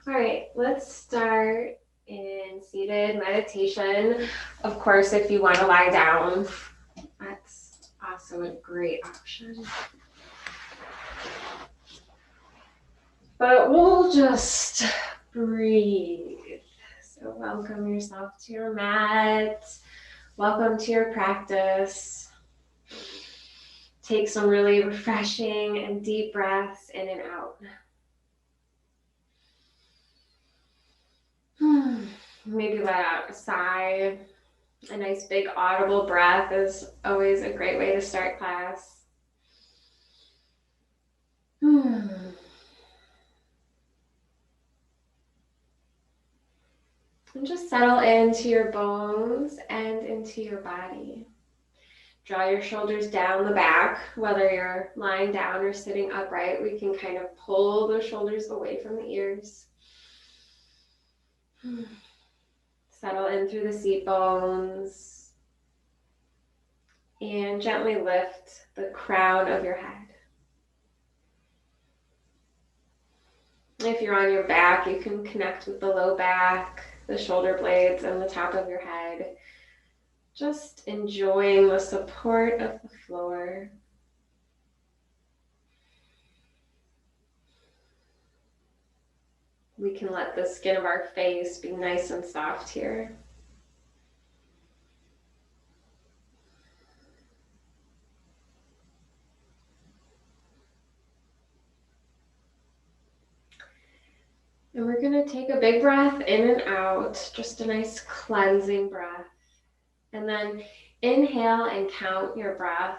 All right, let's start in seated meditation. Of course, if you want to lie down, that's also a great option. But we'll just breathe. So welcome yourself to your mat. Welcome to your practice. Take some really refreshing and deep breaths in and out. Maybe let out a sigh. A nice big audible breath is always a great way to start class. And just settle into your bones and into your body. Draw your shoulders down the back, whether you're lying down or sitting upright. We can kind of pull the shoulders away from the ears. Settle in through the seat bones and gently lift the crown of your head. If you're on your back, you can connect with the low back, the shoulder blades, and the top of your head. Just enjoying the support of the floor. We can let the skin of our face be nice and soft here. And we're going to take a big breath in and out, just a nice cleansing breath. And then inhale and count your breath.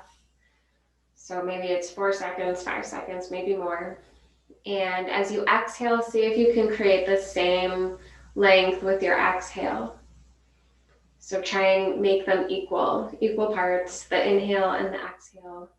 So maybe it's 4 seconds, 5 seconds, maybe more. And as you exhale, see if you can create the same length with your exhale. So try and make them equal parts, the inhale and the exhale.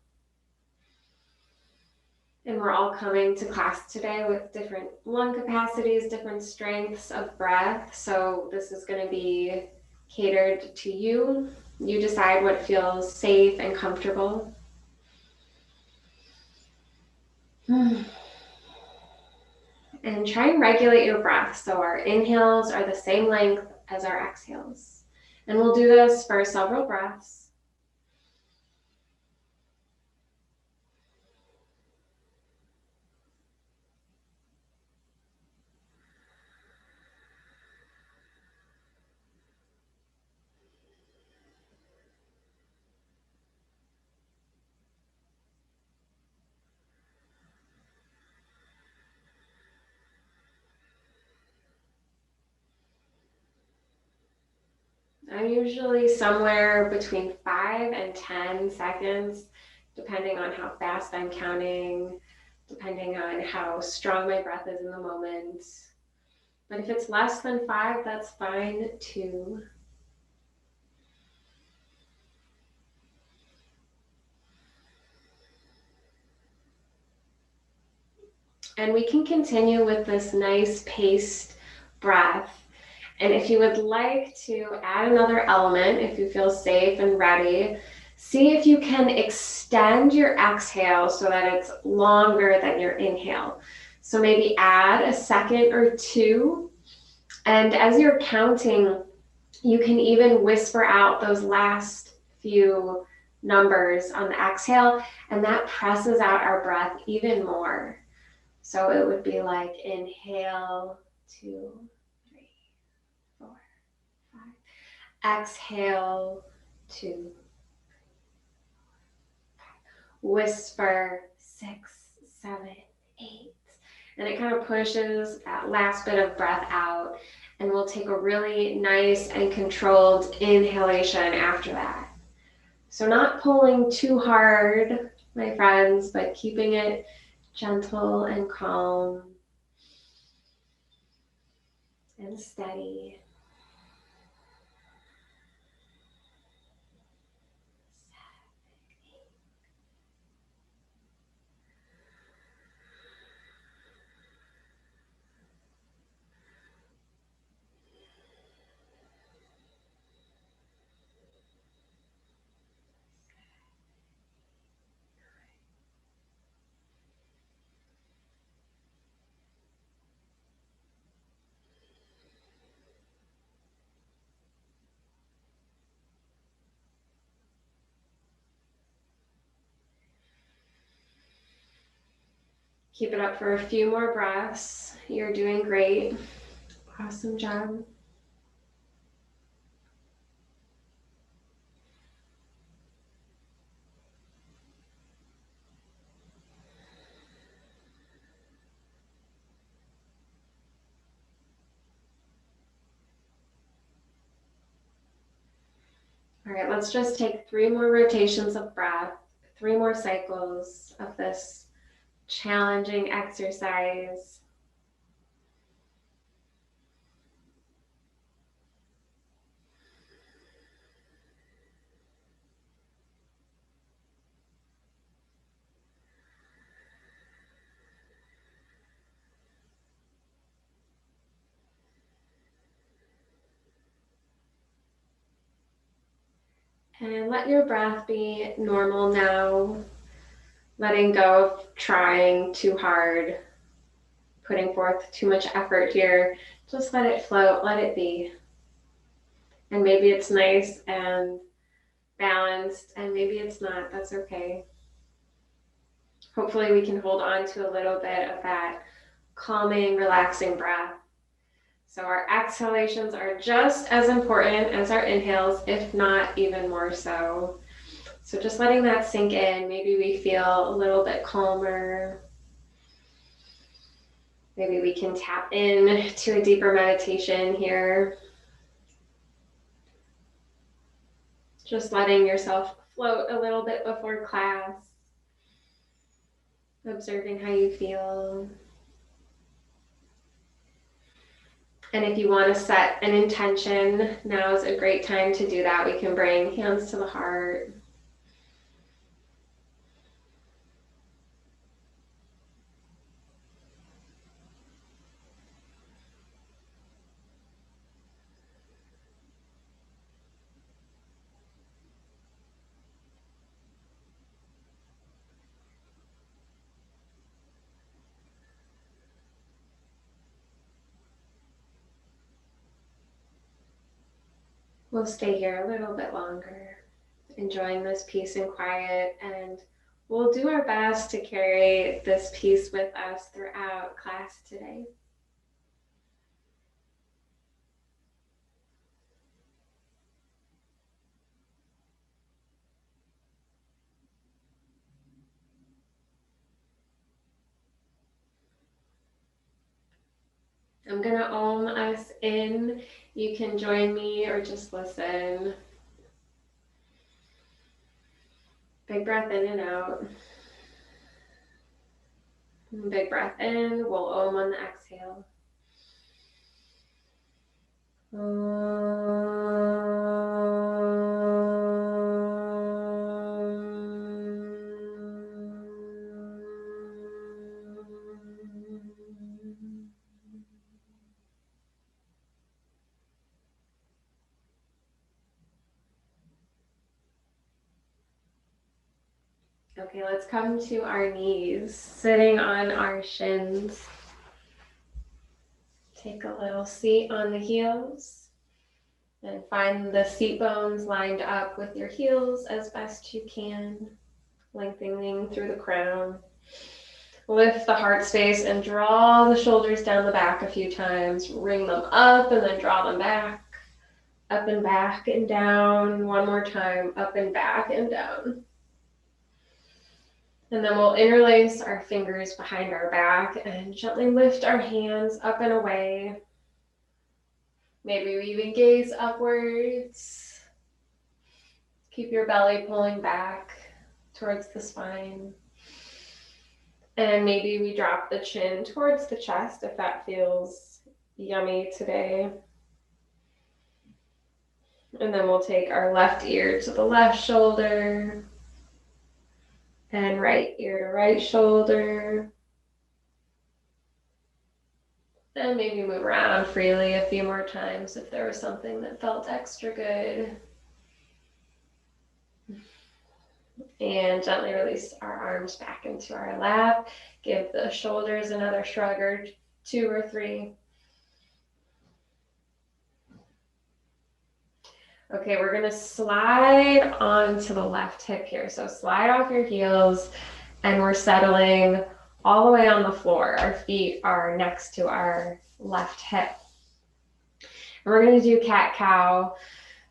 And we're all coming to class today with different lung capacities, different strengths of breath. So this is going to be catered to you. You decide what feels safe and comfortable. And try and regulate your breath. So our inhales are the same length as our exhales. And we'll do this for several breaths. I'm usually somewhere between 5 and 10 seconds, depending on how fast I'm counting, depending on how strong my breath is in the moment. But if it's less than 5, that's fine too. And we can continue with this nice paced breath. And if you would like to add another element, if you feel safe and ready, see if you can extend your exhale so that it's longer than your inhale. So maybe add a second or two. And as you're counting, you can even whisper out those last few numbers on the exhale, and that presses out our breath even more. So it would be like inhale, 2, 3, 4, 5. Exhale, 2, 3, 4, 5. Whisper, 6, 7, 8. And it kind of pushes that last bit of breath out. And we'll take a really nice and controlled inhalation after that. So not pulling too hard, my friends, but keeping it gentle and calm and steady. Keep it up for a few more breaths. You're doing great. Awesome job. All right, let's just take 3 more rotations of breath, 3 more cycles of this challenging exercise. And let your breath be normal now, letting go of trying too hard, putting forth too much effort here. Just let it float, let it be. And maybe it's nice and balanced, and maybe it's not. That's okay. Hopefully we can hold on to a little bit of that calming, relaxing breath. So our exhalations are just as important as our inhales, if not even more so. So just letting that sink in, maybe we feel a little bit calmer. Maybe we can tap in to a deeper meditation here. Just letting yourself float a little bit before class. Observing how you feel. And if you want to set an intention, now is a great time to do that. We can bring hands to the heart. We'll stay here a little bit longer, enjoying this peace and quiet, and we'll do our best to carry this peace with us throughout class today. I'm gonna Om us in. You can join me or just listen. Big breath in and out. Big breath in. We'll Om on the exhale. Okay, let's come to our knees, sitting on our shins. Take a little seat on the heels and find the seat bones lined up with your heels as best you can, lengthening through the crown. Lift the heart space and draw the shoulders down the back a few times. Ring them up and then draw them back. Up and back and down. One more time, up and back and down. And then we'll interlace our fingers behind our back and gently lift our hands up and away. Maybe we even gaze upwards. Keep your belly pulling back towards the spine. And maybe we drop the chin towards the chest if that feels yummy today. And then we'll take our left ear to the left shoulder. And right ear to right shoulder. And maybe move around freely a few more times if there was something that felt extra good. And gently release our arms back into our lap. Give the shoulders another shrug or 2 or 3. Okay, we're gonna slide onto the left hip here. So slide off your heels and we're settling all the way on the floor. Our feet are next to our left hip. And we're going to do cat-cow.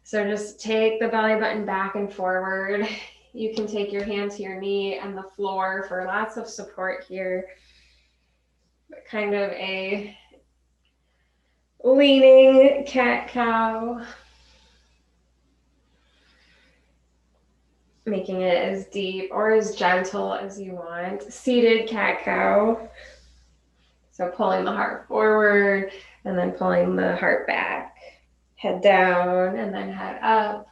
So just take the belly button back and forward. You can take your hand to your knee and the floor for lots of support here. Kind of a leaning cat-cow. Making it as deep or as gentle as you want. Seated cat-cow. So pulling the heart forward and then pulling the heart back. Head down and then head up.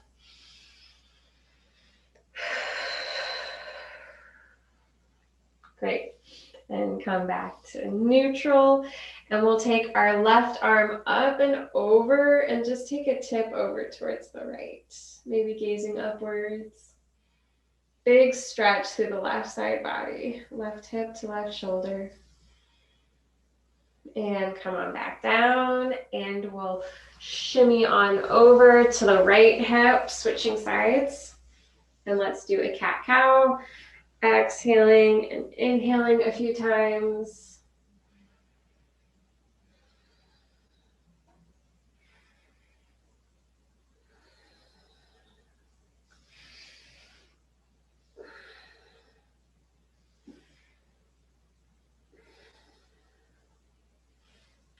Great. And come back to neutral. And we'll take our left arm up and over and just take a tip over towards the right. Maybe gazing upwards. Big stretch through the left side body. Left hip to left shoulder. And come on back down. And we'll shimmy on over to the right hip, switching sides. And let's do a cat-cow. Exhaling and inhaling a few times.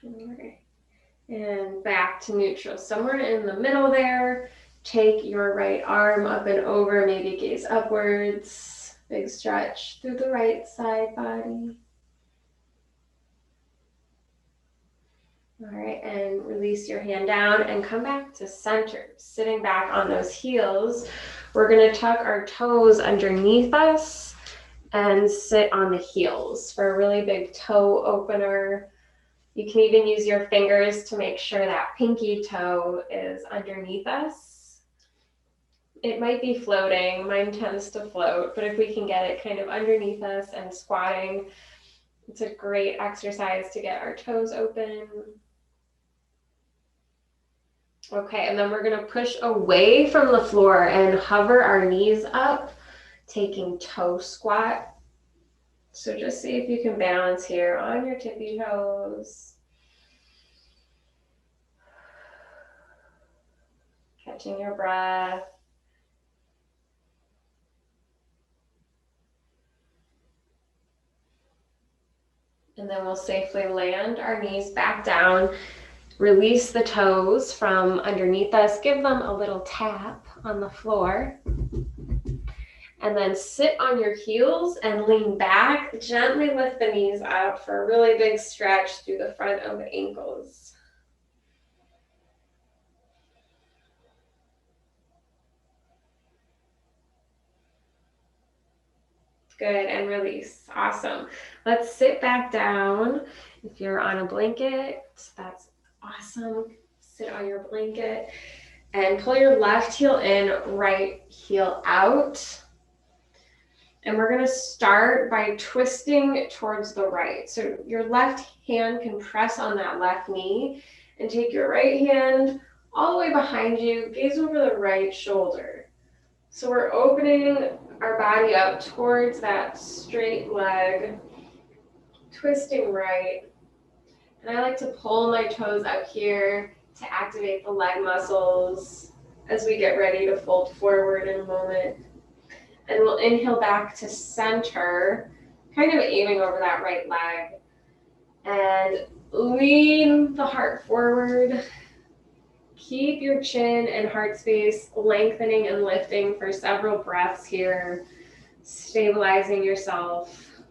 All right. And back to neutral. Somewhere in the middle there. Take your right arm up and over, maybe gaze upwards. Big stretch through the right side body. All right, and release your hand down and come back to center. Sitting back on those heels, we're going to tuck our toes underneath us and sit on the heels for a really big toe opener. You can even use your fingers to make sure that pinky toe is underneath us. It might be floating. Mine tends to float, but if we can get it kind of underneath us and squatting, it's a great exercise to get our toes open. Okay, and then we're going to push away from the floor and hover our knees up, taking toe squat. So just see if you can balance here on your tippy toes. Catching your breath. And then we'll safely land our knees back down. Release the toes from underneath us. Give them a little tap on the floor. And then sit on your heels and lean back. Gently lift the knees up for a really big stretch through the front of the ankles. Good, and release. Awesome. Let's sit back down. If you're on a blanket, that's awesome. Sit on your blanket and pull your left heel in, right heel out. And we're going to start by twisting towards the right. So your left hand can press on that left knee and take your right hand all the way behind you, gaze over the right shoulder. So we're opening our body up towards that straight leg, twisting right. And I like to pull my toes up here to activate the leg muscles as we get ready to fold forward in a moment. And we'll inhale back to center, kind of aiming over that right leg. And lean the heart forward. Keep your chin and heart space lengthening and lifting for several breaths here, stabilizing yourself.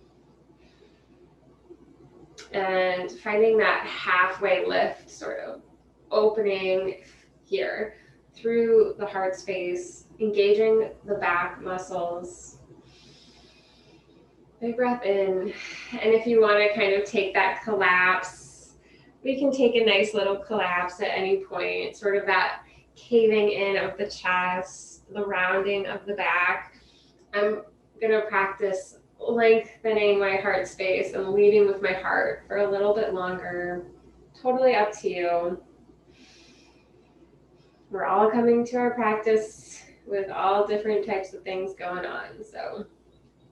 And finding that halfway lift, sort of opening here through the heart space, engaging the back muscles. Big breath in. And if you want to kind of take that collapse, we can take a nice little collapse at any point, sort of that caving in of the chest, the rounding of the back. I'm going to practice lengthening my heart space and leading with my heart for a little bit longer. Totally up to you. We're all coming to our practice with all different types of things going on. So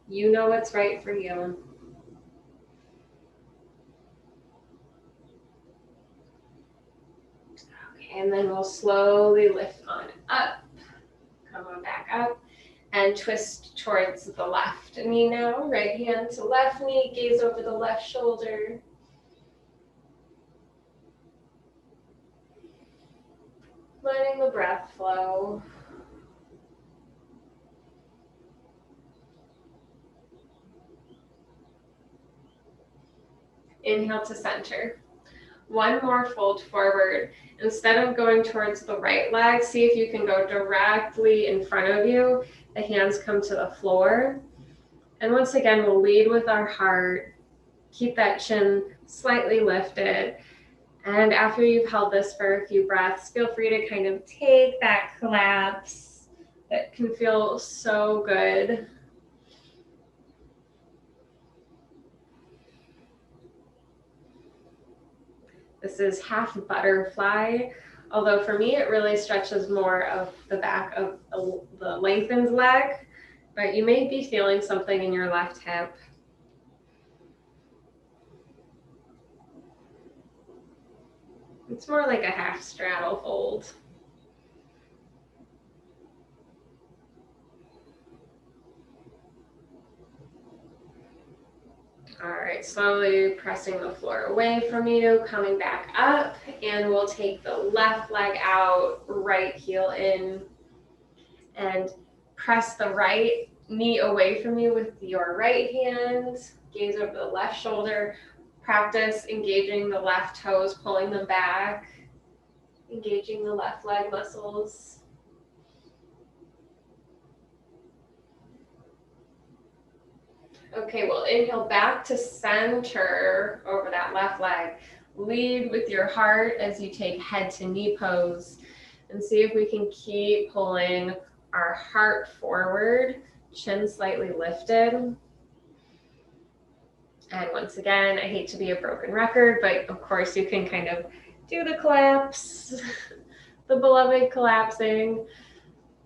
you know what's right for you. Okay, and then we'll slowly lift on up. Come on back up and twist towards the left knee now. Right hand to left knee, gaze over the left shoulder. Letting the breath flow. Inhale to center. One more fold forward. Instead of going towards the right leg, see if you can go directly in front of you. The hands come to the floor. And once again, we'll lead with our heart. Keep that chin slightly lifted. And after you've held this for a few breaths, feel free to kind of take that collapse. That can feel so good. This is half butterfly, although for me it really stretches more of the back of the lengthened leg, but you may be feeling something in your left hip. It's more like a half straddle fold. All right, slowly pressing the floor away from you, coming back up, and we'll take the left leg out, right heel in, and press the right knee away from you with your right hand. Gaze over the left shoulder. Practice engaging the left toes, pulling them back, engaging the left leg muscles. Okay, we'll inhale back to center over that left leg. Lead with your heart as you take head to knee pose, and see if we can keep pulling our heart forward, chin slightly lifted. And once again, I hate to be a broken record, but of course you can kind of do the collapse, the beloved collapsing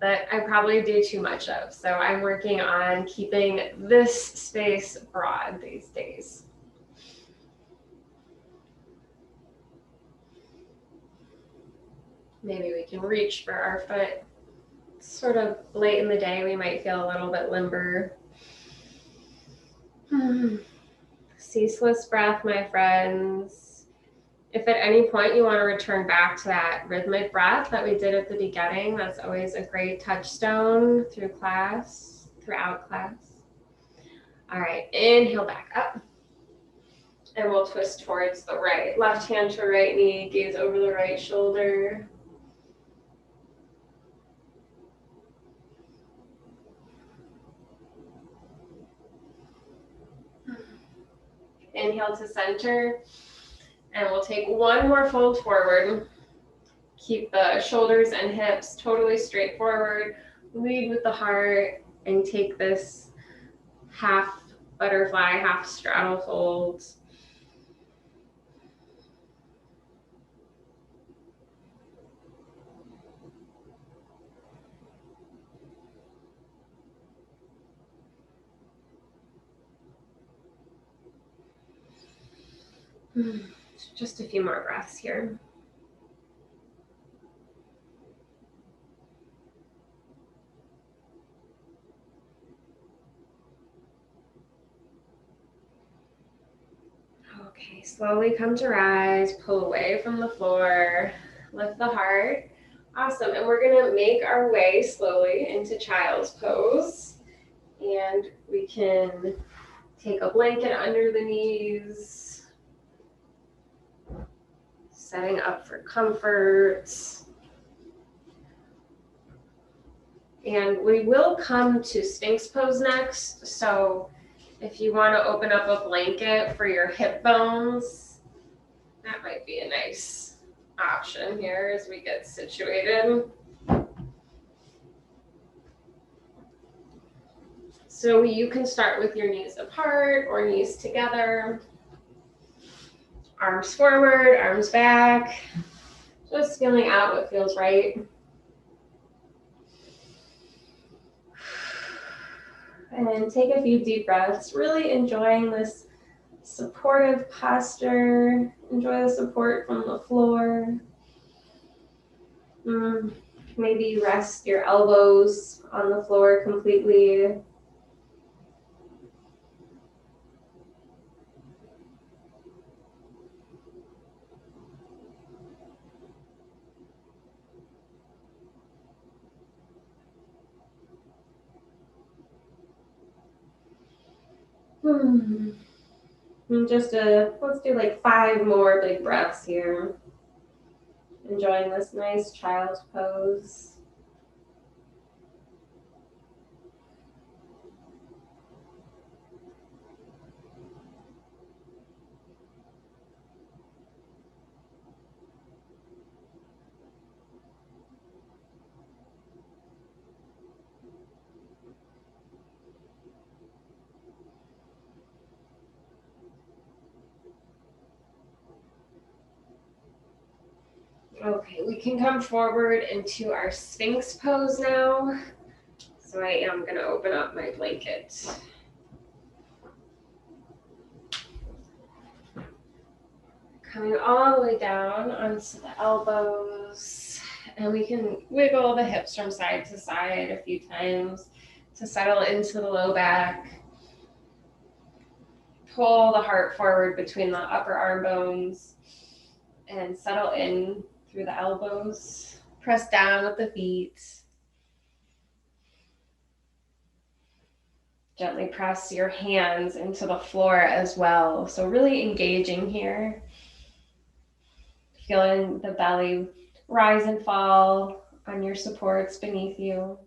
that I probably do too much of. So I'm working on keeping this space broad these days. Maybe we can reach for our foot. Sort of late in the day, we might feel a little bit limber. Ceaseless breath, my friends. If at any point you want to return back to that rhythmic breath that we did at the beginning, that's always a great touchstone throughout class. All right, inhale back up. And we'll twist towards the right. Left hand to right knee, gaze over the right shoulder. Inhale to center. And we'll take one more fold forward. Keep the shoulders and hips totally straight forward. Lead with the heart and take this half butterfly, half straddle fold. Just a few more breaths here. Okay, slowly come to rise, pull away from the floor, lift the heart. Awesome, and we're gonna make our way slowly into child's pose. And we can take a blanket under the knees, setting up for comfort. And we will come to Sphinx pose next. So if you want to open up a blanket for your hip bones, that might be a nice option here as we get situated. So you can start with your knees apart or knees together. Arms forward, arms back. Just feeling out what feels right. And take a few deep breaths, really enjoying this supportive posture. Enjoy the support from the floor. Maybe rest your elbows on the floor completely. And just let's do like 5 more big breaths here. Enjoying this nice child's pose. Okay, we can come forward into our Sphinx pose now. So I am going to open up my blanket. Coming all the way down onto the elbows. And we can wiggle the hips from side to side a few times to settle into the low back. Pull the heart forward between the upper arm bones and settle in through the elbows. Press down with the feet. Gently press your hands into the floor as well. So really engaging here. Feeling the belly rise and fall on your supports beneath you.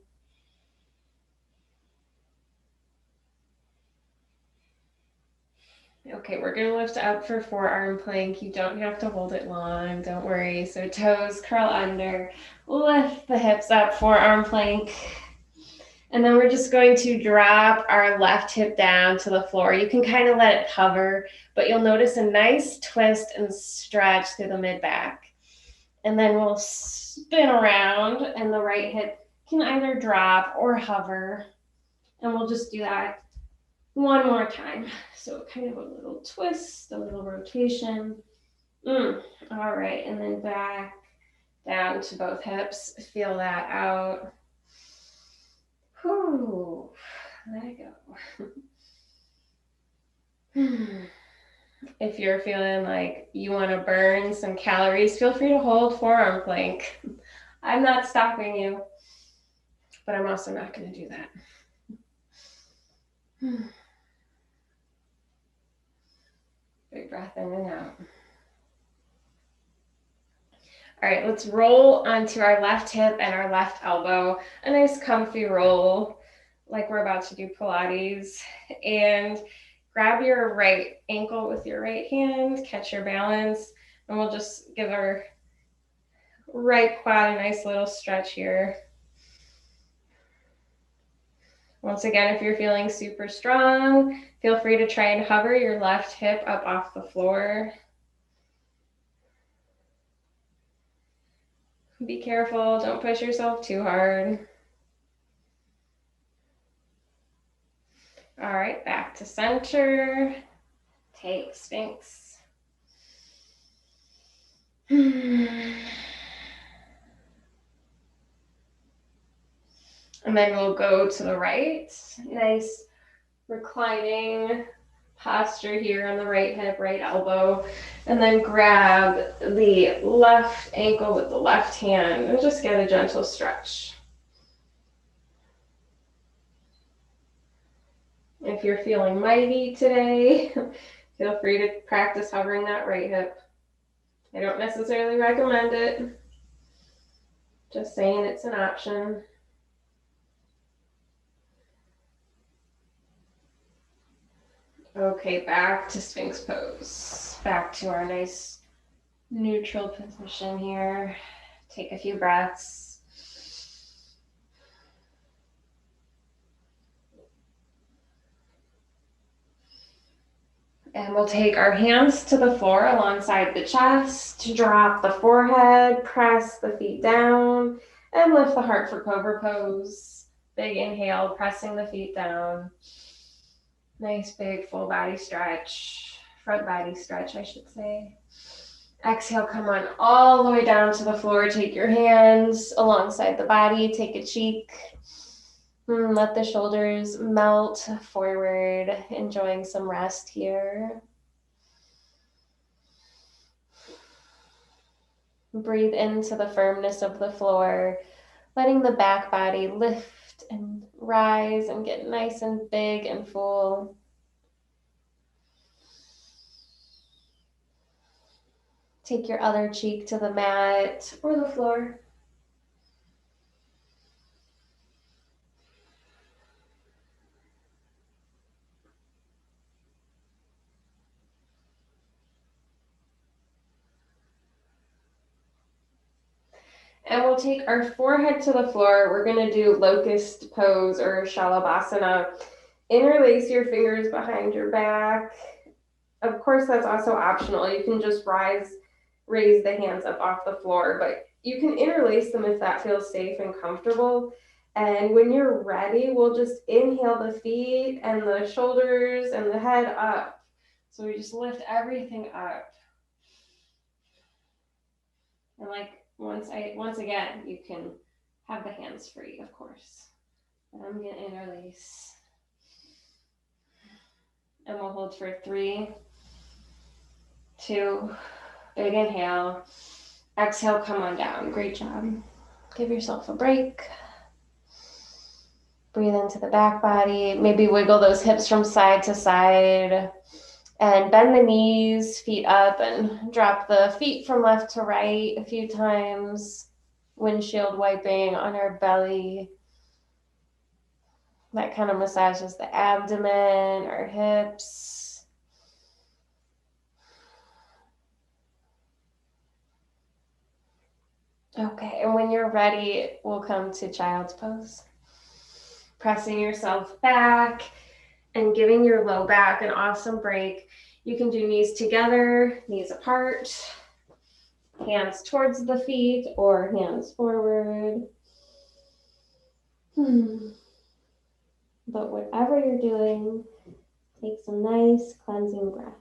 Okay, we're going to lift up for forearm plank. You don't have to hold it long, don't worry. So toes curl under, lift the hips up, forearm plank. And then we're just going to drop our left hip down to the floor. You can kind of let it hover, but you'll notice a nice twist and stretch through the mid-back. And then we'll spin around and the right hip can either drop or hover. And we'll just do that one more time. So kind of a little twist, a little rotation. All right, and then back down to both hips. Feel that out. Whew, let it go. If you're feeling like you want to burn some calories, feel free to hold forearm plank. I'm not stopping you, but I'm also not going to do that. Big breath in and out. All right, let's roll onto our left hip and our left elbow. A nice comfy roll, like we're about to do Pilates. And grab your right ankle with your right hand, catch your balance, and we'll just give our right quad a nice little stretch here. Once again, if you're feeling super strong, feel free to try and hover your left hip up off the floor. Be careful, don't push yourself too hard. All right, back to center. Take Sphinx. And then we'll go to the right. Nice reclining posture here on the right hip, right elbow. And then grab the left ankle with the left hand and just get a gentle stretch. If you're feeling mighty today, feel free to practice hovering that right hip. I don't necessarily recommend it. Just saying it's an option. Okay, back to Sphinx pose. Back to our nice neutral position here. Take a few breaths. And we'll take our hands to the floor alongside the chest, drop the forehead, press the feet down, and lift the heart for Cobra pose. Big inhale, pressing the feet down. Nice big full body stretch, front body stretch, I should say. Exhale, come on all the way down to the floor. Take your hands alongside the body. Take a cheek. Let the shoulders melt forward, enjoying some rest here. Breathe into the firmness of the floor, letting the back body lift and rise and get nice and big and full. Take your other cheek to the mat or the floor. And we'll take our forehead to the floor. We're going to do locust pose or shalabhasana. Interlace your fingers behind your back. Of course, that's also optional. You can just raise the hands up off the floor, but you can interlace them if that feels safe and comfortable. And when you're ready, we'll just inhale the feet and the shoulders and the head up. So we just lift everything up. And once again, you can have the hands free, of course. And I'm gonna interlace. And we'll hold for 3, 2, big inhale. Exhale, come on down. Great job. Give yourself a break. Breathe into the back body. Maybe wiggle those hips from side to side. And bend the knees, feet up, and drop the feet from left to right a few times. Windshield wiping on our belly. That kind of massages the abdomen, our hips. Okay, and when you're ready, we'll come to child's pose. Pressing yourself back and giving your low back an awesome break. You can do knees together, knees apart, hands towards the feet or hands forward. But whatever you're doing, take some nice cleansing breaths.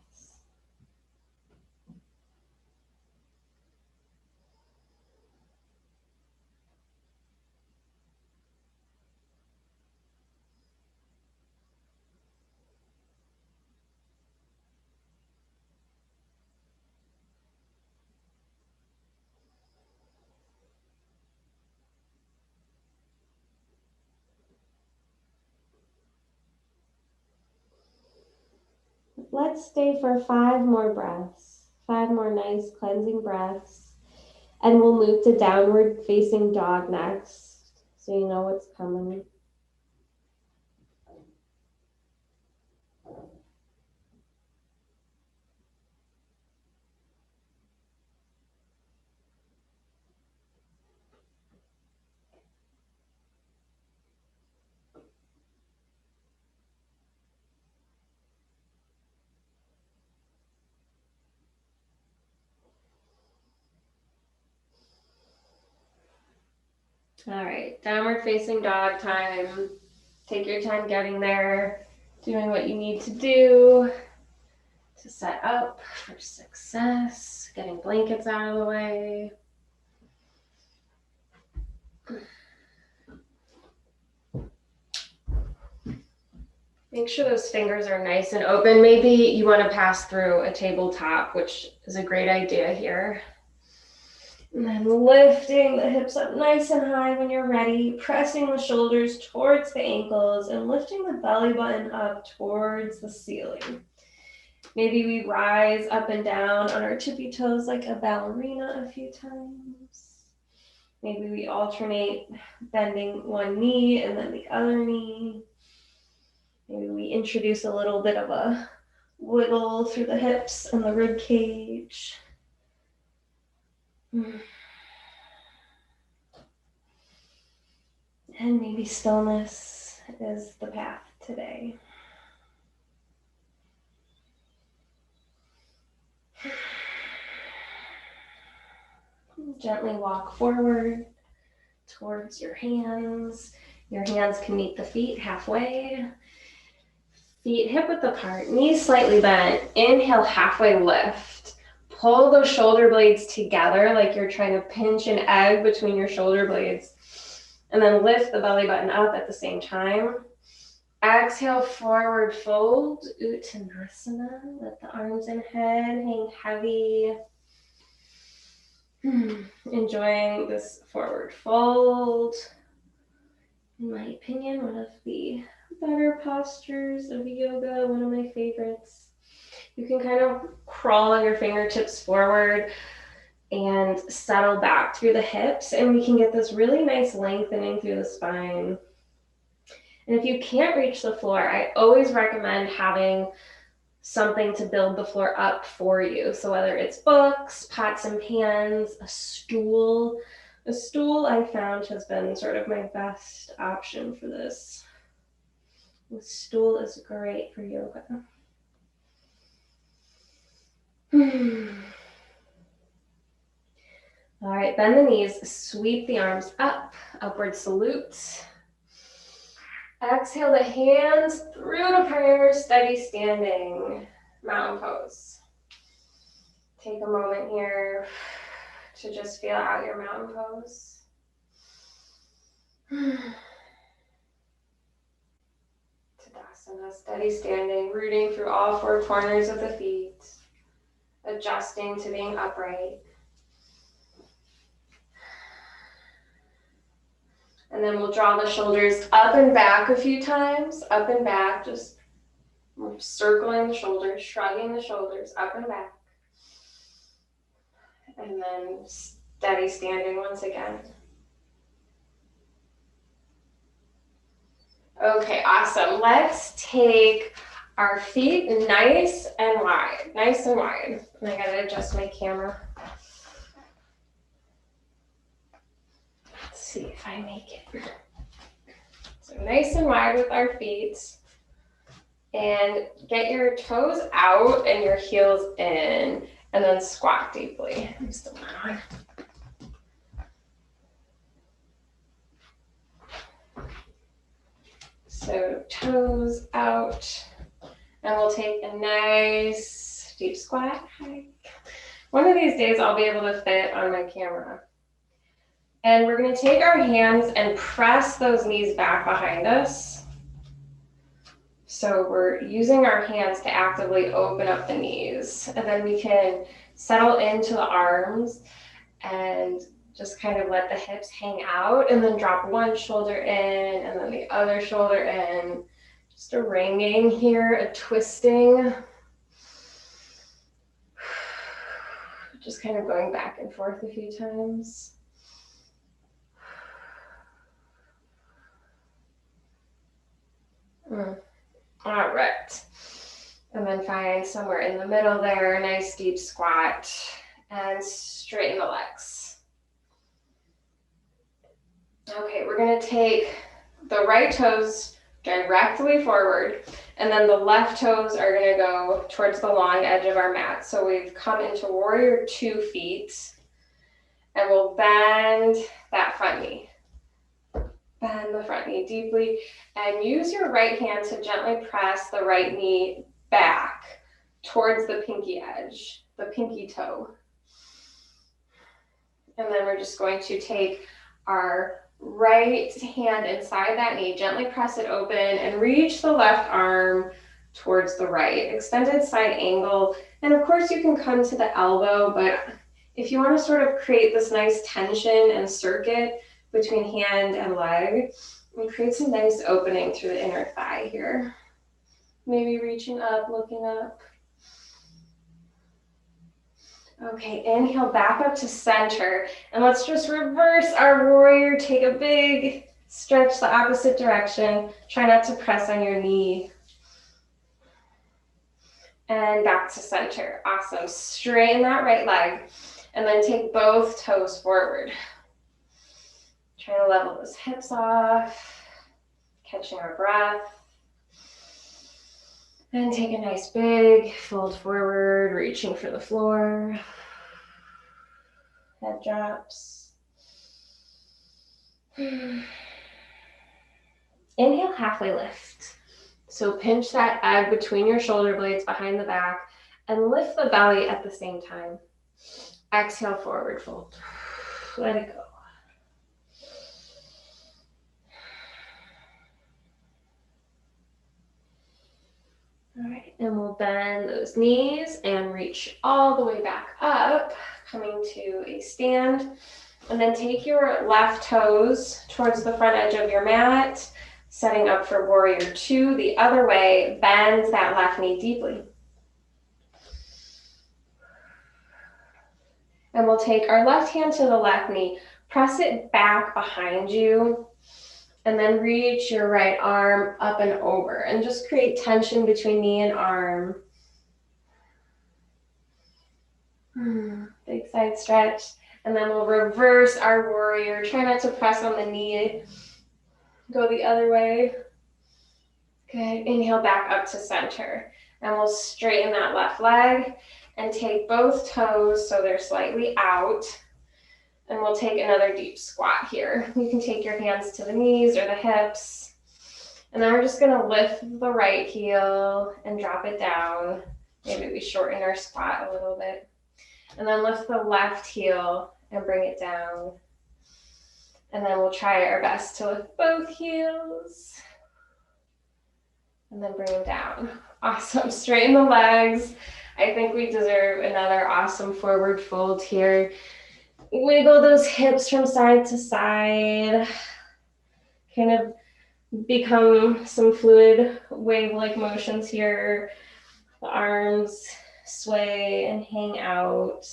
Let's stay for 5 more breaths, 5 more nice cleansing breaths, and we'll move to downward facing dog next, so you know what's coming. All right, downward facing dog time. Take your time getting there, doing what you need to do to set up for success, getting blankets out of the way. Make sure those fingers are nice and open. Maybe you want to pass through a tabletop, which is a great idea here. And then lifting the hips up nice and high when you're ready, pressing the shoulders towards the ankles and lifting the belly button up towards the ceiling. Maybe we rise up and down on our tippy toes like a ballerina a few times. Maybe we alternate bending one knee and then the other knee. Maybe we introduce a little bit of a wiggle through the hips and the rib cage. And maybe stillness is the path today. Gently walk forward towards your hands. Your hands can meet the feet halfway. Feet hip width apart, knees slightly bent. Inhale, halfway lift. pull those shoulder blades together like you're trying to pinch an egg between your shoulder blades. And then lift the belly button up at the same time. Exhale, forward fold, Uttanasana. Let the arms and head hang heavy. Enjoying this forward fold. In my opinion, one of the better postures of yoga, one of my favorites. You can kind of crawl your fingertips forward and settle back through the hips, and we can get this really nice lengthening through the spine. And if you can't reach the floor, I always recommend having something to build the floor up for you. So whether it's books, pots and pans, a stool I found has been sort of my best option for this. The stool is great for yoga. All right, bend the knees, sweep the arms up, upward salute. Exhale the hands through to prayer, steady standing, mountain pose. Take a moment here to just feel out your mountain pose. Tadasana, steady standing, rooting through all four corners of the feet, adjusting to being upright. And then we'll draw the shoulders up and back a few times, up and back, just circling the shoulders, shrugging the shoulders up and back. And then steady standing once again. Okay, awesome. Let's take our feet nice and wide, nice and wide. And I gotta adjust my camera. See if I make it. So nice and wide with our feet, and get your toes out and your heels in, and then squat deeply. I'm still not on. So toes out, and we'll take a nice deep squat. One of these days I'll be able to fit on my camera. And we're going to take our hands and press those knees back behind us. So we're using our hands to actively open up the knees. And then we can settle into the arms and just kind of let the hips hang out, and then drop one shoulder in and then the other shoulder in. Just a ringing here, a twisting. Just kind of going back and forth a few times. All right, and then find somewhere in the middle there, a nice deep squat, and straighten the legs. Okay, we're gonna take the right toes directly forward, and then the left toes are gonna go towards the long edge of our mat. So we've come into warrior 2 feet, and we'll bend that front knee. Bend the front knee deeply, and use your right hand to gently press the right knee back towards the pinky edge, the pinky toe. And then we're just going to take our right hand inside that knee, gently press it open, and reach the left arm towards the right. Extended side angle. And of course you can come to the elbow, but if you want to sort of create this nice tension and circuit between hand and leg, and create some nice opening through the inner thigh here. Maybe reaching up, looking up. Okay, inhale back up to center, and let's just reverse our warrior. Take a big stretch the opposite direction. Try not to press on your knee. And back to center. Awesome. Straighten that right leg, and then take both toes forward. Try to level those hips off, catching our breath. And take a nice big fold forward, reaching for the floor. Head drops. Inhale, halfway lift. So pinch that egg between your shoulder blades behind the back and lift the belly at the same time. Exhale, forward fold. Let it go. All right, and we'll bend those knees and reach all the way back up, coming to a stand. And then take your left toes towards the front edge of your mat, setting up for warrior two. The other way, bend that left knee deeply. And we'll take our left hand to the left knee, press it back behind you, and then reach your right arm up and over, and just create tension between knee and arm. Big side stretch. And then we'll reverse our warrior. Try not to press on the knee. Go the other way. Good. Inhale back up to center. And we'll straighten that left leg and take both toes so they're slightly out. And we'll take another deep squat here. You can take your hands to the knees or the hips. And then we're just going to lift the right heel and drop it down. Maybe we shorten our squat a little bit. And then lift the left heel and bring it down. And then we'll try our best to lift both heels. And then bring them down. Awesome. Straighten the legs. I think we deserve another awesome forward fold here. Wiggle those hips from side to side. Kind of become some fluid wave-like motions here. The arms sway and hang out.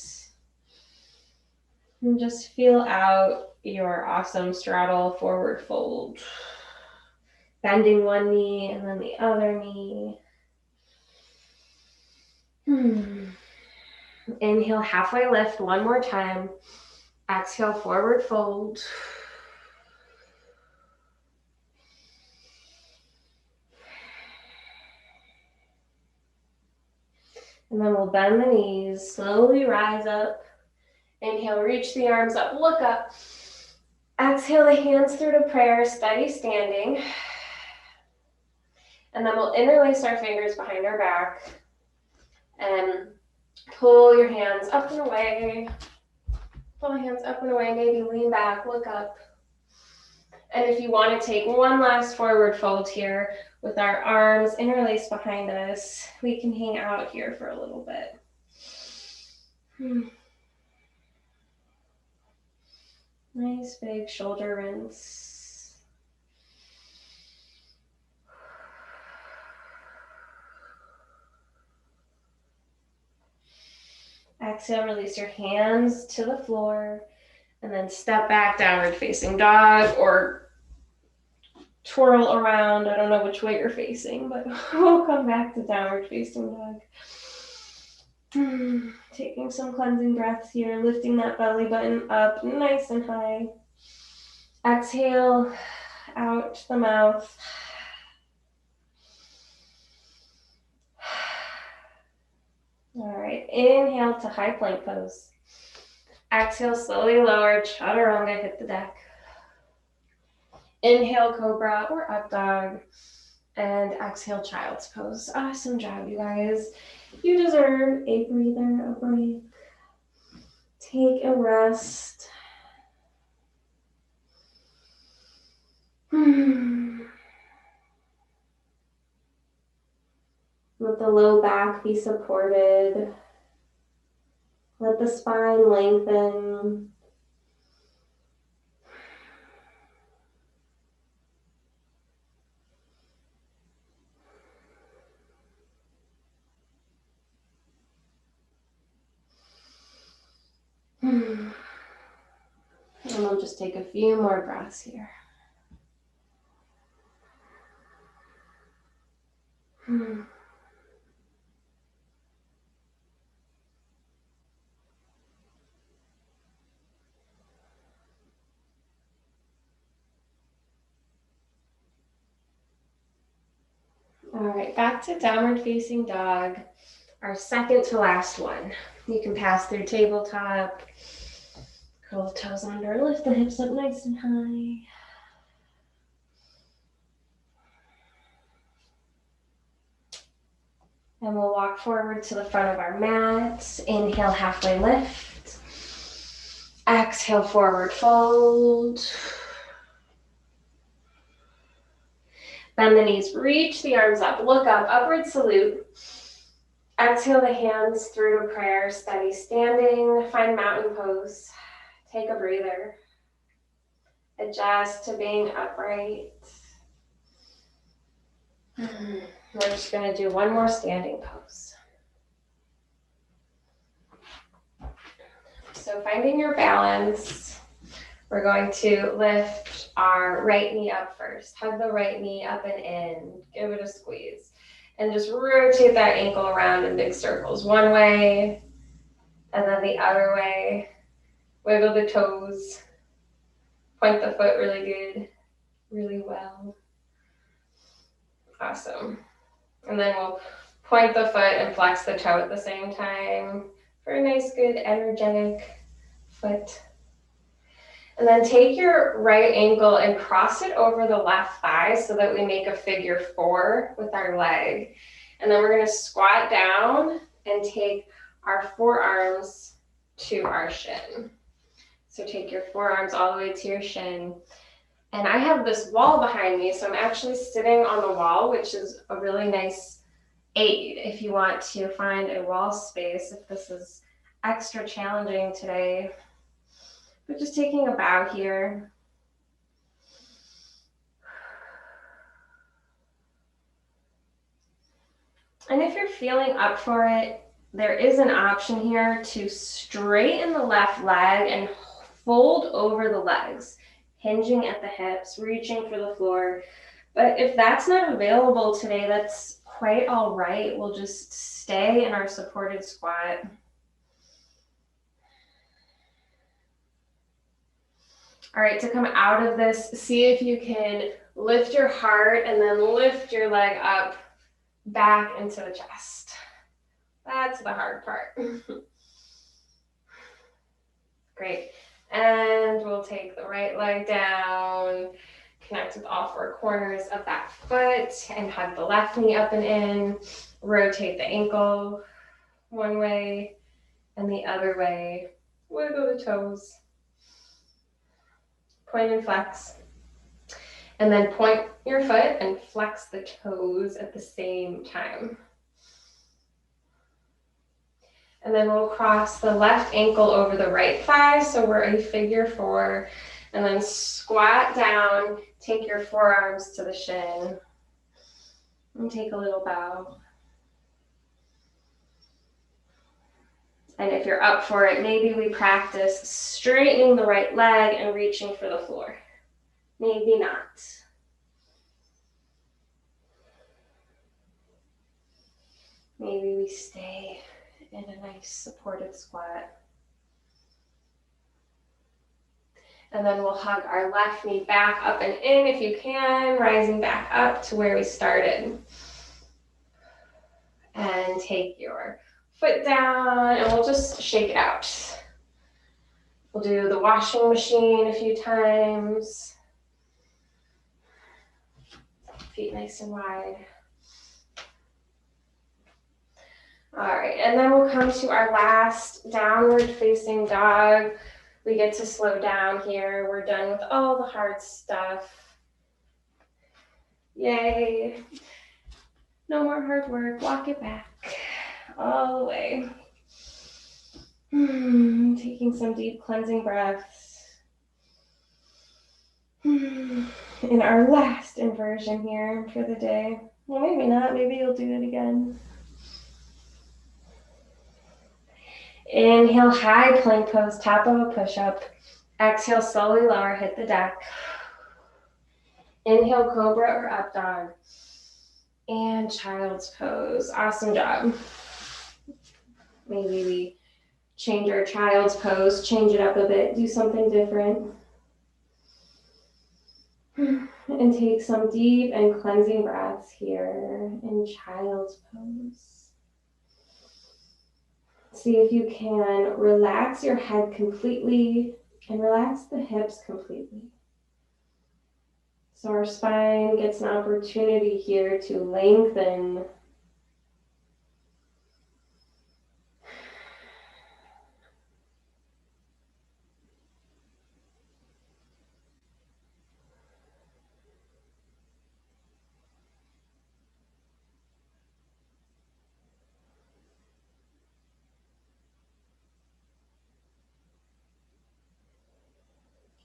And just feel out your awesome straddle forward fold. Bending one knee and then the other knee. Inhale, halfway lift one more time. Exhale, forward fold. And then we'll bend the knees, slowly rise up. Inhale, reach the arms up, look up. Exhale the hands through to prayer, steady standing. And then we'll interlace our fingers behind our back and pull your hands up and away. Pull the hands up and away, maybe lean back, look up. And if you want to take one last forward fold here with our arms interlaced behind us, we can hang out here for a little bit. Nice big shoulder rinse. Exhale, release your hands to the floor, and then step back, downward facing dog, or twirl around. I don't know which way you're facing, but we'll come back to downward facing dog. Taking some cleansing breaths here, lifting that belly button up nice and high. Exhale out the mouth. All right, inhale to high plank pose. Exhale, slowly lower, chaturanga, hit the deck. Inhale, cobra or up dog. And exhale, child's pose. Awesome job, you guys. You deserve a breather, a break. Take a rest. Let the low back be supported. Let the spine lengthen. And we'll just take a few more breaths here. All right, back to downward facing dog, our second to last one. You can pass through tabletop, curl the toes under, lift the hips up nice and high. And we'll walk forward to the front of our mat. Inhale, halfway lift. Exhale, forward fold. Bend the knees, reach the arms up, look up, upward salute. Exhale the hands through to prayer, steady standing, find mountain pose. Take a breather. Adjust to being upright. We're just going to do one more standing pose. So finding your balance, we're going to lift our right knee up first. Hug the right knee up and in. Give it a squeeze. And just rotate that ankle around in big circles. One way, and then the other way. Wiggle the toes. Point the foot really good, really well. Awesome. And then we'll point the foot and flex the toe at the same time for a nice, good, energetic foot. And then take your right ankle and cross it over the left thigh so that we make a figure 4 with our leg. And then we're going to squat down and take our forearms to our shin. So take your forearms all the way to your shin. And I have this wall behind me, so I'm actually sitting on the wall, which is a really nice aid if you want to find a wall space, if this is extra challenging today. But just taking a bow here. And if you're feeling up for it, there is an option here to straighten the left leg and fold over the legs, hinging at the hips, reaching for the floor. But if that's not available today, that's quite all right. We'll just stay in our supported squat. All right, to come out of this, see if you can lift your heart and then lift your leg up back into the chest. That's the hard part. Great. And we'll take the right leg down, connect with all 4 corners of that foot, and hug the left knee up and in. Rotate the ankle one way and the other way. Wiggle the toes. Point and flex. And then point your foot and flex the toes at the same time. And then we'll cross the left ankle over the right thigh, so we're a figure 4. And then squat down, take your forearms to the shin, and take a little bow. And if you're up for it, maybe we practice straightening the right leg and reaching for the floor. Maybe not. Maybe we stay in a nice supported squat. And then we'll hug our left knee back up and in if you can, rising back up to where we started. And take your foot down and we'll just shake it out. We'll do the washing machine a few times. Feet nice and wide. All right, and then we'll come to our last downward facing dog. We get to slow down here. We're done with all the hard stuff. Yay. No more hard work. Walk it back all the way. Taking some deep cleansing breaths. In our last inversion here for the day. Well, maybe not. Maybe you'll do it again. Inhale, high plank pose, top of a push-up. Exhale, slowly lower, hit the deck. Inhale, cobra or up dog. And child's pose. Awesome job. Maybe we change our child's pose, change it up a bit, do something different. And take some deep and cleansing breaths here in child's pose. See if you can relax your head completely and relax the hips completely. So our spine gets an opportunity here to lengthen.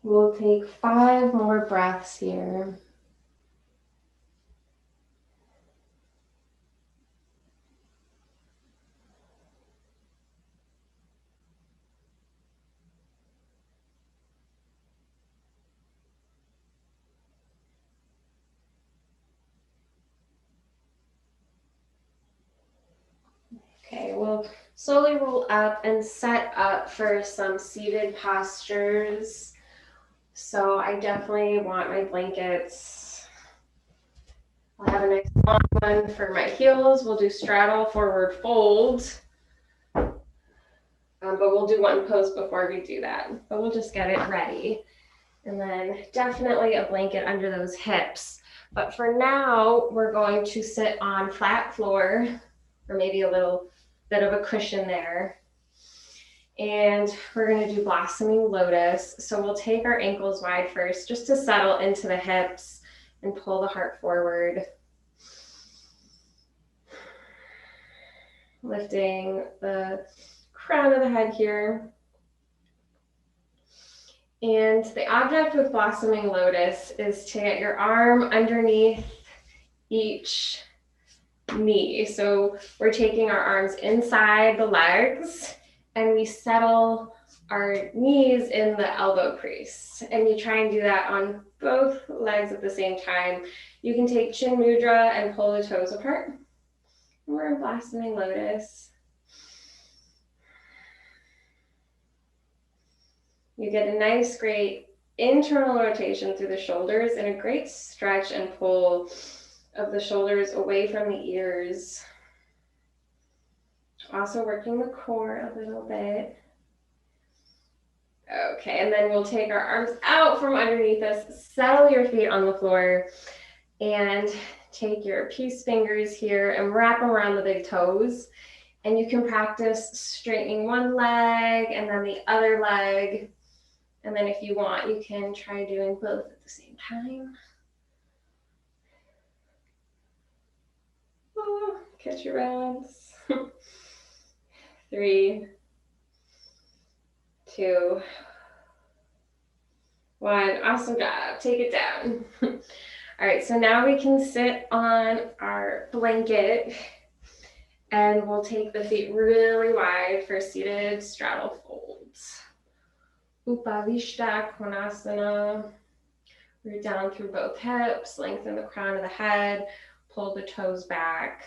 We'll take 5 more breaths here. Okay, we'll slowly roll up and set up for some seated postures. So I definitely want my blankets. I'll have a nice long one for my heels. We'll do straddle, forward fold. But we'll do one pose before we do that. But we'll just get it ready. And then definitely a blanket under those hips. But for now, we're going to sit on flat floor, or maybe a little bit of a cushion there. And we're going to do blossoming lotus. So we'll take our ankles wide first just to settle into the hips and pull the heart forward. Lifting the crown of the head here. And the object with blossoming lotus is to get your arm underneath each knee. So we're taking our arms inside the legs and we settle our knees in the elbow crease. And you try and do that on both legs at the same time. You can take chin mudra and pull the toes apart. We're in blossoming lotus. You get a nice, great internal rotation through the shoulders and a great stretch and pull of the shoulders away from the ears. Also working the core a little bit. Okay, and then we'll take our arms out from underneath us, settle your feet on the floor, and take your peace fingers here and wrap them around the big toes. And you can practice straightening one leg and then the other leg. And then if you want, you can try doing both at the same time. Oh, catch your balance. 3, 2, 1. Awesome job. Take it down. All right, so now we can sit on our blanket and we'll take the feet really wide for seated straddle folds. Upavishta Konasana. Root down through both hips, lengthen the crown of the head, pull the toes back,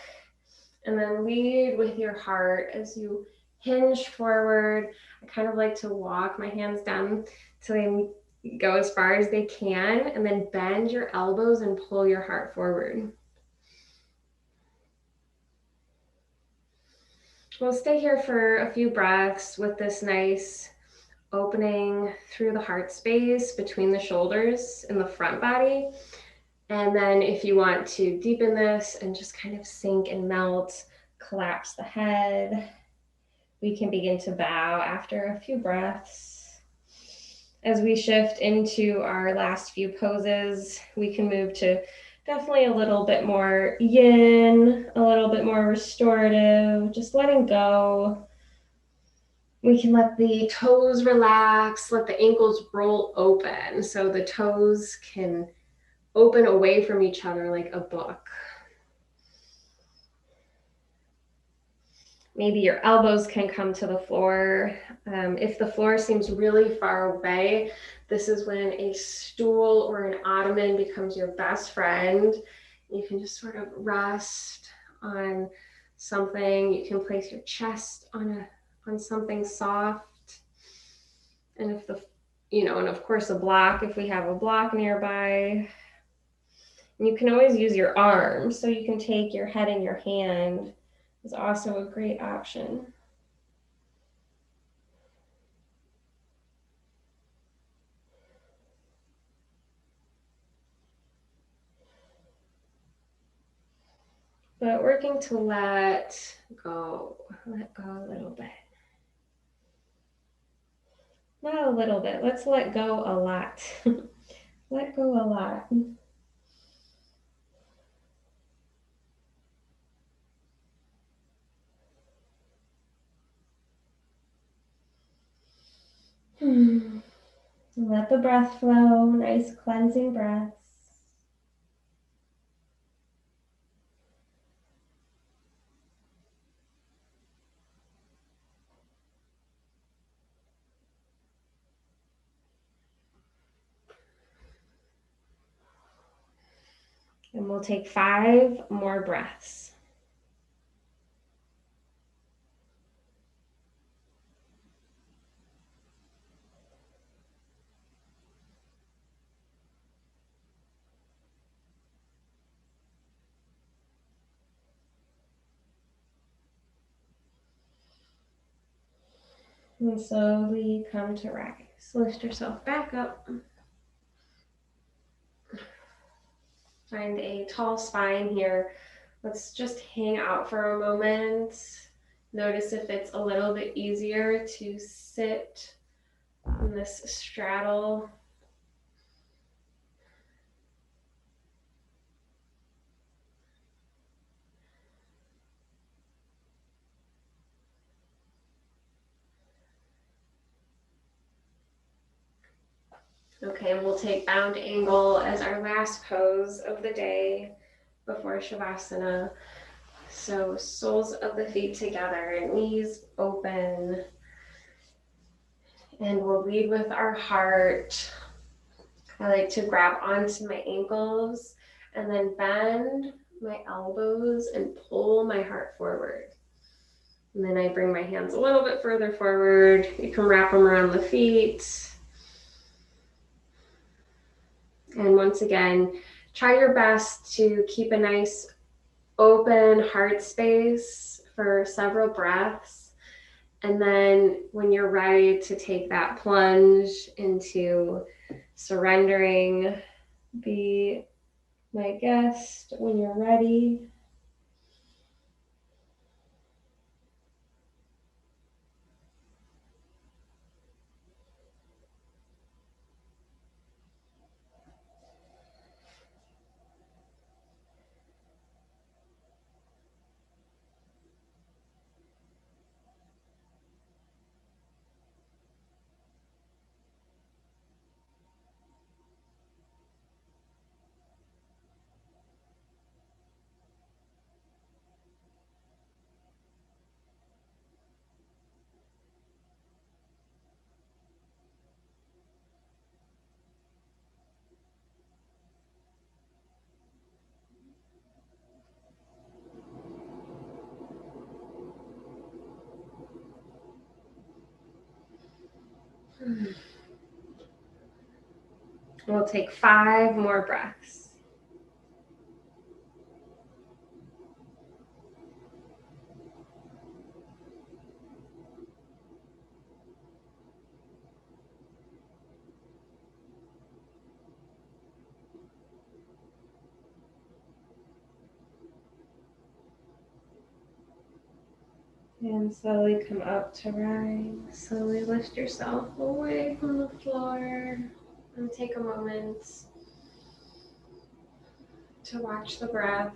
and then lead with your heart as you hinge forward. I kind of like to walk my hands down till they go as far as they can, and then bend your elbows and pull your heart forward. We'll stay here for a few breaths with this nice opening through the heart space between the shoulders and the front body. And then if you want to deepen this and just kind of sink and melt, collapse the head, we can begin to bow after a few breaths. As we shift into our last few poses, we can move to definitely a little bit more yin, a little bit more restorative, just letting go. We can let the toes relax, let the ankles roll open so the toes can open away from each other like a book. Maybe your elbows can come to the floor. If the floor seems really far away, this is when a stool or an ottoman becomes your best friend. You can just sort of rest on something. You can place your chest on something soft. And if and of course a block, if we have a block nearby. And you can always use your arms, so you can take your head in your hand. Is also a great option. But working to let go a little bit. Not a little bit, let's let go a lot. Let go a lot. And Let the breath flow, nice cleansing breaths. And we'll take 5 more breaths. And slowly come to rise. Lift yourself back up. Find a tall spine here. Let's just hang out for a moment. Notice if it's a little bit easier to sit on this straddle. Okay, and we'll take bound angle as our last pose of the day before Shavasana. So soles of the feet together, knees open. And we'll lead with our heart. I like to grab onto my ankles and then bend my elbows and pull my heart forward. And then I bring my hands a little bit further forward. You can wrap them around the feet. And once again, try your best to keep a nice open heart space for several breaths. And then when you're ready to take that plunge into surrendering, be my guest when you're ready. We'll take 5 more breaths. And slowly come up to rise. Slowly lift yourself away from the floor and take a moment to watch the breath.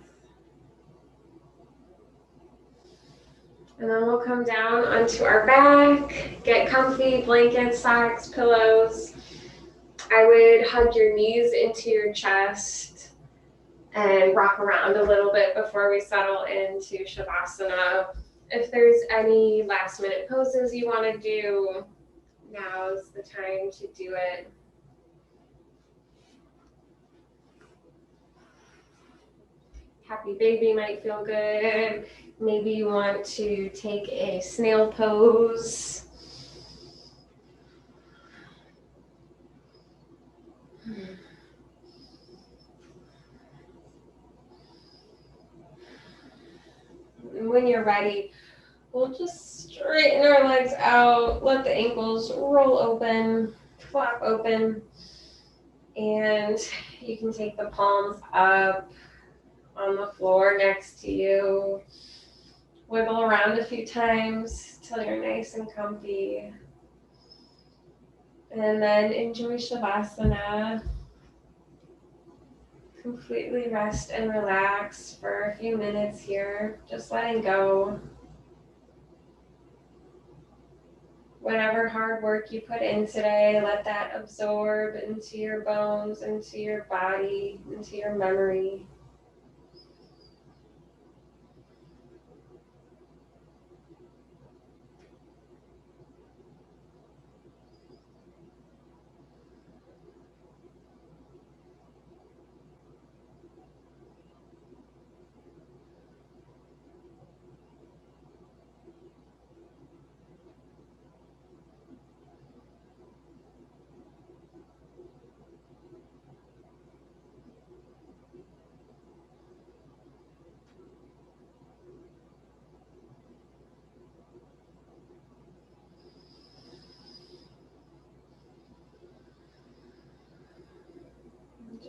And then we'll come down onto our back, get comfy, blankets, socks, pillows. I would hug your knees into your chest and rock around a little bit before we settle into Shavasana. If there's any last minute poses you want to do, now's the time to do it. Happy baby might feel good. Maybe you want to take a snail pose. And when you're ready, we'll just straighten our legs out, let the ankles roll open, flap open, and you can take the palms up on the floor next to you. Wiggle around a few times till you're nice and comfy. And then enjoy Shavasana. Completely rest and relax for a few minutes here, just letting go. Whatever hard work you put in today, let that absorb into your bones, into your body, into your memory.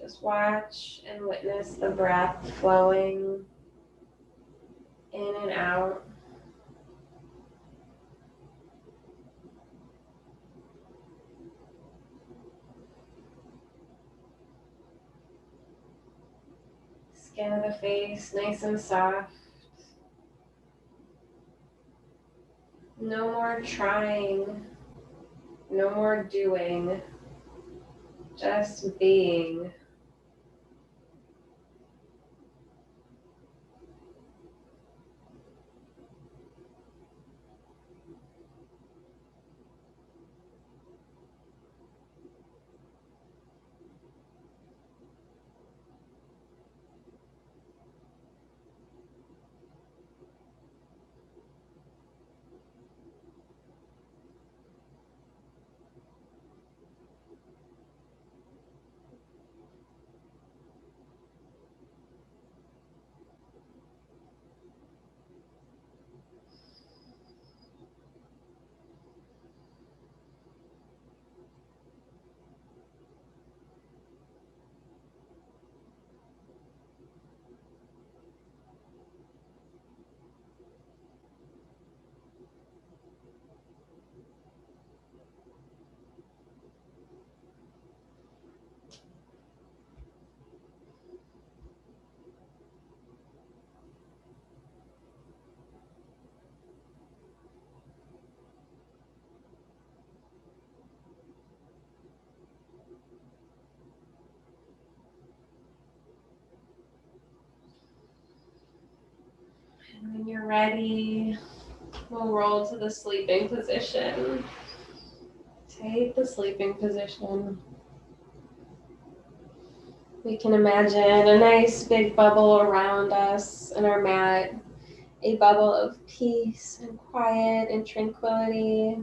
Just watch and witness the breath flowing in and out. Skin of the face nice and soft. No more trying, no more doing, just being. And when you're ready, we'll roll to the sleeping position. Take the sleeping position. We can imagine a nice big bubble around us in our mat, a bubble of peace and quiet and tranquility.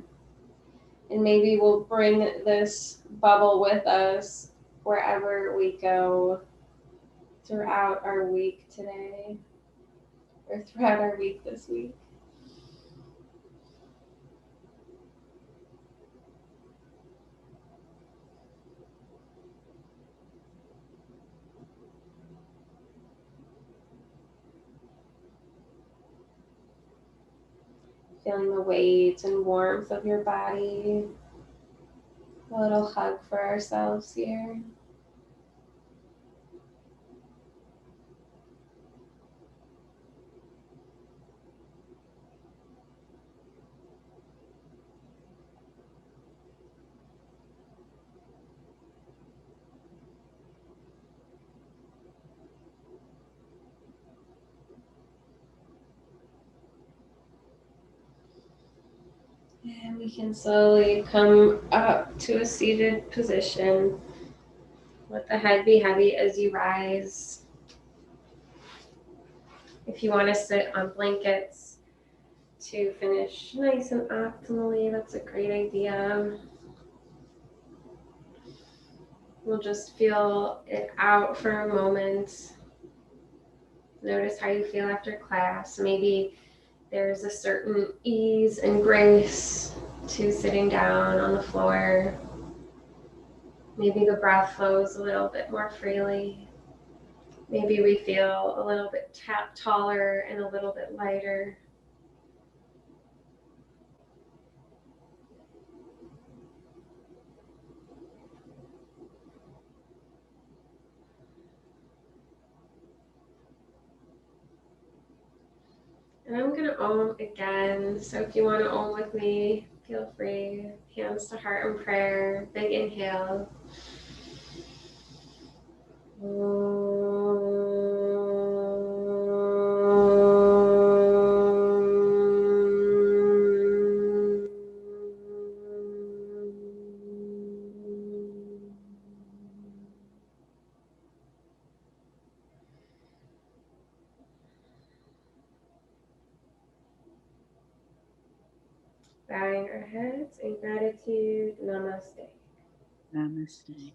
And maybe we'll bring this bubble with us wherever we go throughout our week today, or throughout our week this week. Feeling the weight and warmth of your body. A little hug for ourselves here. And we can slowly come up to a seated position. Let the head be heavy as you rise. If you want to sit on blankets to finish nice and optimally, that's a great idea. We'll just feel it out for a moment. Notice how you feel after class. Maybe there's a certain ease and grace to sitting down on the floor. Maybe the breath flows a little bit more freely. Maybe we feel a little bit taller and a little bit lighter. And I'm going to Om again. So if you want to Om with me, feel free. Hands to heart and prayer. Big inhale. Bowing our heads in gratitude. Namaste. Namaste.